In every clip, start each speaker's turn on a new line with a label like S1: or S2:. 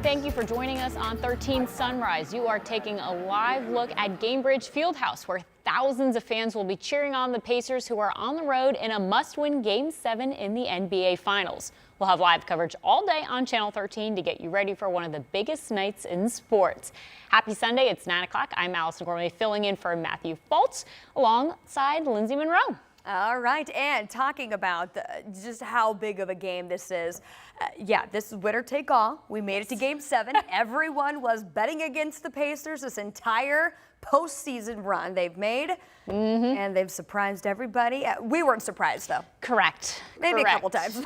S1: thank you for joining us on 13 Sunrise. You are taking a live look at Gainbridge Fieldhouse, where thousands of fans will be cheering on the Pacers, who are on the road in a must-win Game 7 in the NBA Finals. We'll have live coverage all day on Channel 13 to get you ready for one of the biggest nights in sports. Happy Sunday. It's 9 o'clock. I'm Allison Gourmet, filling in for Matthew Fultz alongside Lindsay Monroe.
S2: All right, and talking about just how big of a game this is. This is winner take all. We made it to Game 7. Everyone was betting against the Pacers this entire postseason run they've made, and they've surprised everybody. We weren't surprised, though.
S1: Correct.
S2: Maybe a couple times.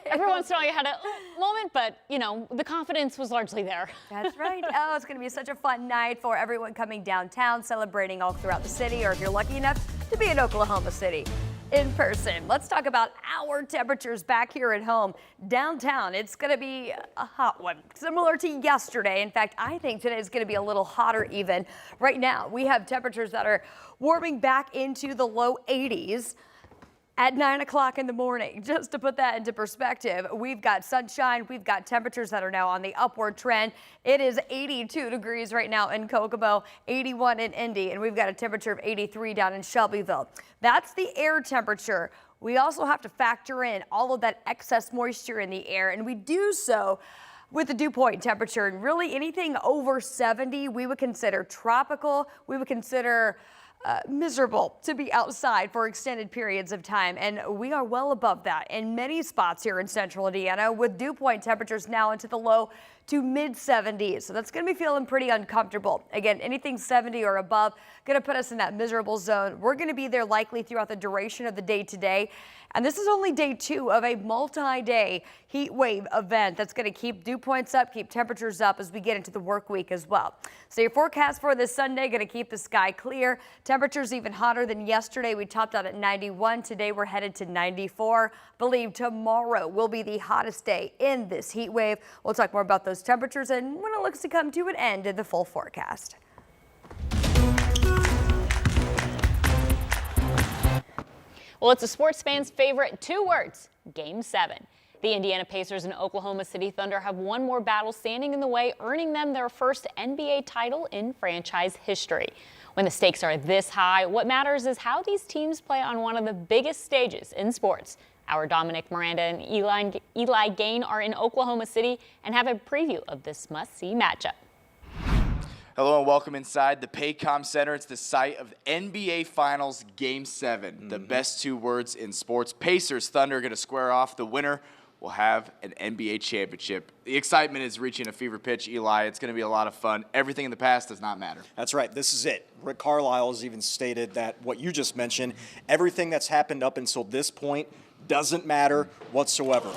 S1: Every once in a while you had a moment, but, you know, the confidence was largely there.
S2: That's right. Oh, it's going to be such a fun night for everyone coming downtown, celebrating all throughout the city, or if you're lucky enough to be in Oklahoma City in person. Let's talk about our temperatures back here at home. Downtown, it's going to be a hot one, similar to yesterday. In fact, I think today is going to be a little hotter even. Right now, we have temperatures that are warming back into the low 80s. At 9 o'clock in the morning. Just to put that into perspective, we've got sunshine, we've got temperatures that are now on the upward trend. It is 82 degrees right now in Kokomo, 81 in Indy, and we've got a temperature of 83 down in Shelbyville. That's the air temperature. We also have to factor in all of that excess moisture in the air, and we do so with the dew point temperature. And really anything over 70 we would consider tropical, we would consider miserable to be outside for extended periods of time, and we are well above that in many spots here in central Indiana, with dew point temperatures now into the low to mid 70s. So that's going to be feeling pretty uncomfortable. Again, anything 70 or above going to put us in that miserable zone. We're going to be there likely throughout the duration of the day today. And this is only day 2 of a multi-day heat wave event that's going to keep dew points up, keep temperatures up as we get into the work week as well. So your forecast for this Sunday going to keep the sky clear. Temperatures even hotter than yesterday. We topped out at 91. Today we're headed to 94. Believe tomorrow will be the hottest day in this heat wave. We'll talk more about those temperatures and when it looks to come to an end in the full forecast.
S1: Well, it's a sports fan's favorite 2 words, Game 7. The Indiana Pacers and Oklahoma City Thunder have one more battle standing in the way, earning them their first NBA title in franchise history. When the stakes are this high, what matters is how these teams play on one of the biggest stages in sports. Our Dominic Miranda and Eli Gain are in Oklahoma City and have a preview of this must-see matchup.
S3: Hello and welcome inside the Paycom Center. It's the site of NBA Finals Game 7. The best 2 words in sports. Pacers, Thunder are going to square off. The winner will have an NBA championship. The excitement is reaching a fever pitch, Eli. It's going to be a lot of fun. Everything in the past does not matter.
S4: That's right. This is it. Rick Carlisle has even stated that what you just mentioned, everything that's happened up until this point doesn't matter whatsoever.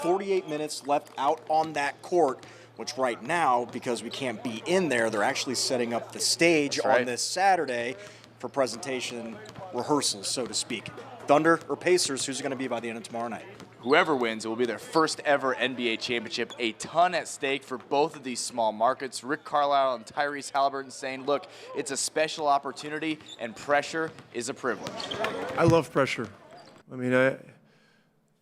S4: 48 minutes left out on that court, which right now, because we can't be in there, they're actually setting up the stage on this Saturday for presentation rehearsals, so to speak. Thunder or Pacers, who's it going to be by the end of tomorrow night?
S3: Whoever wins, it will be their first ever NBA championship. A ton at stake for both of these small markets. Rick Carlisle and Tyrese Halliburton saying, look, it's a special opportunity and pressure is a privilege.
S5: I love pressure. I mean,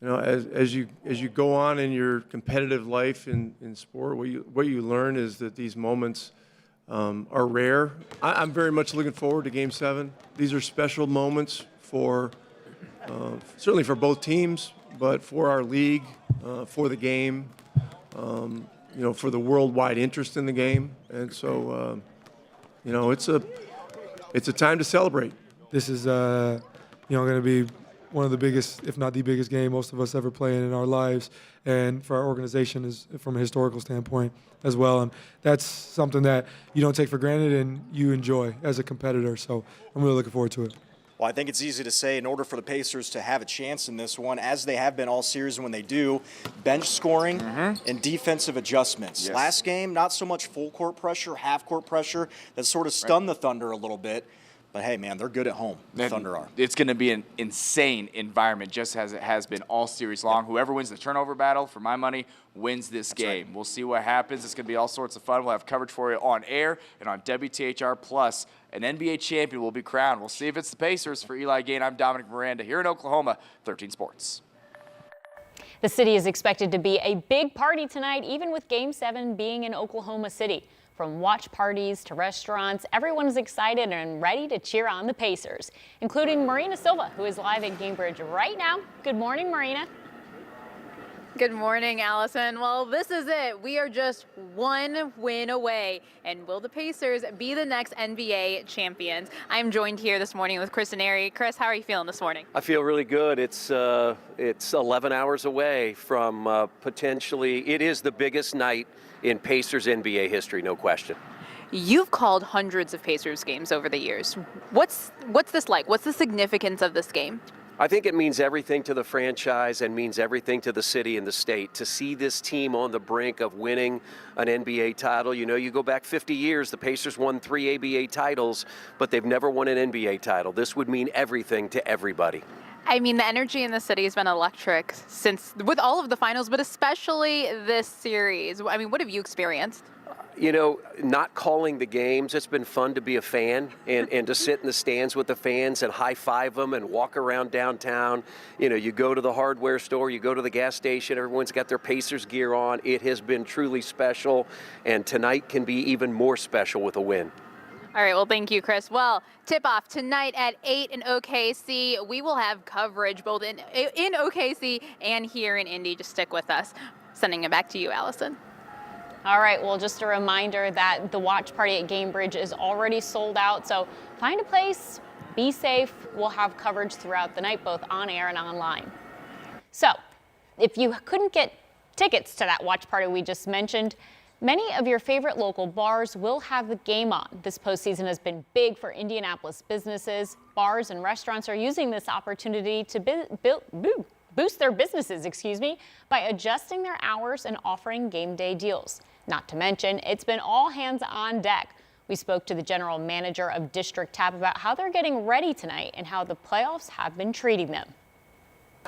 S5: as you go on in your competitive life in sport, what you learn is that these moments are rare. I'm very much looking forward to Game 7. These are special moments for certainly for both teams, but for our league, for the game, for the worldwide interest in the game, and so it's a time to celebrate.
S6: This is going to be one of the biggest, if not the biggest game most of us ever play in our lives, and for our organization is from a historical standpoint as well. And that's something that you don't take for granted and you enjoy as a competitor. So I'm really looking forward to it.
S4: Well, I think it's easy to say in order for the Pacers to have a chance in this one, as they have been all series when they do, bench scoring and defensive adjustments.
S3: Yes.
S4: Last game, not so much full court pressure, half court pressure that sort of stunned the Thunder a little bit. But, hey, man, they're good at home. The Thunder are.
S3: It's going to be an insane environment, just as it has been all series long. Whoever wins the turnover battle, for my money, wins this game. Right. We'll see what happens. It's going to be all sorts of fun. We'll have coverage for you on air and on WTHR+. Plus, an NBA champion will be crowned. We'll see if it's the Pacers. For Eli Gain, I'm Dominic Miranda here in Oklahoma, 13 Sports.
S1: The city is expected to be a big party tonight, even with Game 7 being in Oklahoma City. From watch parties to restaurants, everyone is excited and ready to cheer on the Pacers, including Marina Silva, who is live at Gainbridge right now. Good morning, Marina.
S7: Good morning, Allison. Well, this is it. We are just one win away. And will the Pacers be the next NBA champions? I'm joined here this morning with Chris and Ari. Chris, how are you feeling this morning?
S8: I feel really good. It's 11 hours away from potentially, it is the biggest night in Pacers NBA history, no question.
S7: You've called hundreds of Pacers games over the years. What's this like? What's the significance of this game?
S8: I think it means everything to the franchise and means everything to the city and the state. To see this team on the brink of winning an NBA title, you know, you go back 50 years, the Pacers won 3 ABA titles, but they've never won an NBA title. This would mean everything to everybody.
S7: I mean, the energy in the city has been electric with all of the finals, but especially this series. I mean, what have you experienced?
S8: You know, not calling the games, it's been fun to be a fan and to sit in the stands with the fans and high-five them and walk around downtown. You know, you go to the hardware store, you go to the gas station, everyone's got their Pacers gear on. It has been truly special, and tonight can be even more special with a win.
S7: All right, well, thank you, Chris. Well, tip-off tonight at 8 in OKC. We will have coverage both in OKC and here in Indy. Just stick with us. Sending it back to you, Allison.
S1: All right, well, just a reminder that the watch party at Gainbridge is already sold out, so find a place, be safe. We'll have coverage throughout the night, both on air and online. So, if you couldn't get tickets to that watch party we just mentioned, many of your favorite local bars will have the game on. This postseason has been big for Indianapolis businesses. Bars and restaurants are using this opportunity to boost their businesses, by adjusting their hours and offering game day deals. Not to mention, it's been all hands on deck. We spoke to the general manager of District Tap about how they're getting ready tonight and how the playoffs have been treating them.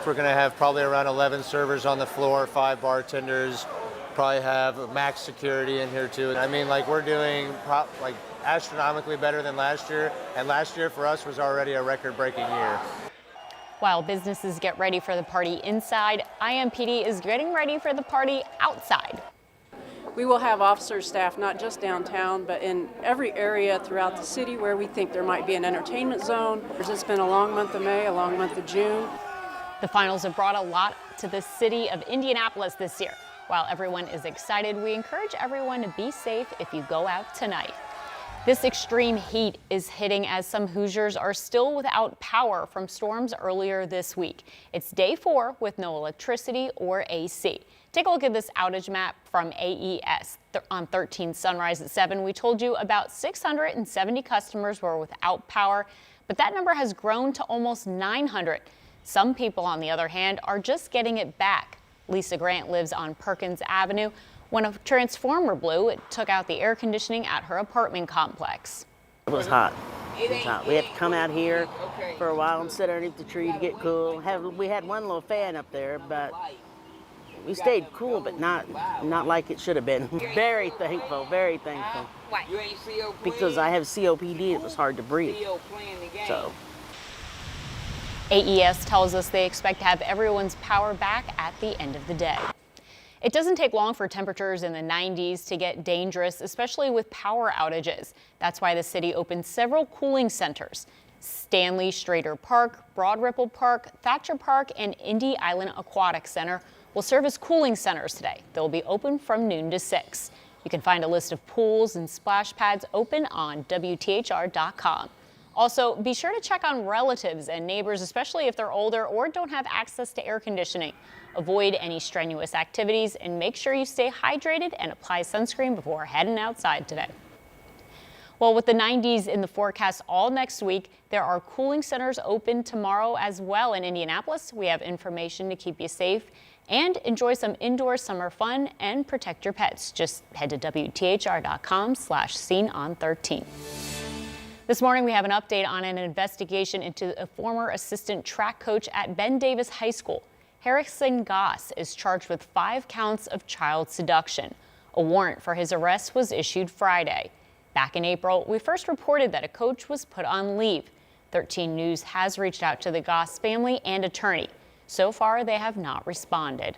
S9: We're going to have probably around 11 servers on the floor, 5 bartenders, probably have max security in here too. I mean, like, we're doing astronomically better than last year, and last year for us was already a record-breaking year.
S1: While businesses get ready for the party inside, IMPD is getting ready for the party outside.
S10: We will have officer staff not just downtown, but in every area throughout the city where we think there might be an entertainment zone. It's been a long month of May, a long month of June.
S1: The finals have brought a lot to the city of Indianapolis this year. While everyone is excited, we encourage everyone to be safe if you go out tonight. This extreme heat is hitting as some Hoosiers are still without power from storms earlier this week. It's day 4 with no electricity or AC. Take a look at this outage map from AES. On 13 Sunrise at 7, we told you about 670 customers were without power, but that number has grown to almost 900. Some people, on the other hand, are just getting it back. Lisa Grant lives on Perkins Avenue. When a transformer blew, it took out the air conditioning at her apartment complex.
S11: It was hot. It was hot. We had to come out here for a while and sit underneath the tree to get cool. We had one little fan up there, but we stayed cool, but not like it should have been. Very thankful, very thankful. Because I have COPD, it was hard to breathe. So.
S1: AES tells us they expect to have everyone's power back at the end of the day. It doesn't take long for temperatures in the 90s to get dangerous, especially with power outages. That's why the city opened several cooling centers. Stanley Strader Park, Broad Ripple Park, Thatcher Park, and Indy Island Aquatic Center will serve as cooling centers today. They'll be open from noon to 6. You can find a list of pools and splash pads open on WTHR.com. Also, be sure to check on relatives and neighbors, especially if they're older or don't have access to air conditioning. Avoid any strenuous activities and make sure you stay hydrated and apply sunscreen before heading outside today. Well, with the 90s in the forecast all next week, there are cooling centers open tomorrow as well in Indianapolis. We have information to keep you safe and enjoy some indoor summer fun and protect your pets. Just head to WTHR.com/SeenOn13. This morning, we have an update on an investigation into a former assistant track coach at Ben Davis High School. Harrison Goss is charged with 5 counts of child seduction. A warrant for his arrest was issued Friday. Back in April, we first reported that a coach was put on leave. 13 News has reached out to the Goss family and attorney. So far, they have not responded.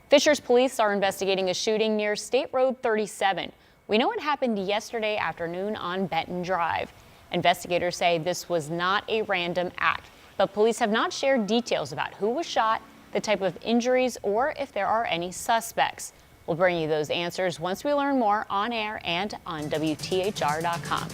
S1: Fishers police are investigating a shooting near State Road 37. We know it happened yesterday afternoon on Benton Drive. Investigators say this was not a random act, but police have not shared details about who was shot, the type of injuries, or if there are any suspects. We'll bring you those answers once we learn more on air and on WTHR.com.